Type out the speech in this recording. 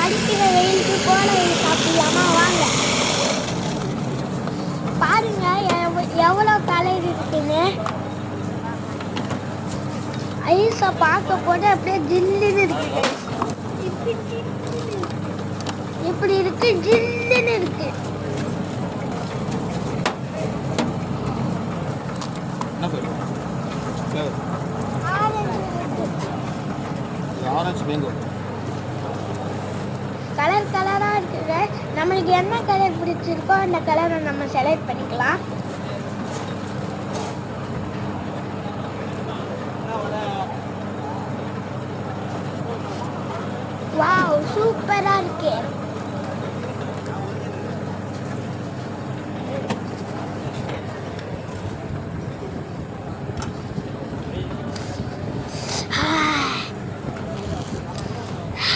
அடிக்கிற வெயிலுக்கு கோல வெயில் சாப்பிடலாமா வாங்க பாருங்க எவ்வளோ கலர் இருக்குன்னு ஐஸை பார்க்க போது அப்படியே ஜில்லுன்னு இருக்குது இப்படி இருக்கு ஜில்லுன்னு இருக்கு கலர் கலரா இருக்குங்க நம்மளுக்கு என்ன கலர் பிடிச்சிருக்கோ அந்த கலரை நம்ம செலக்ட் பண்ணிக்கலாம் வாவ் சூப்பரா இருக்கு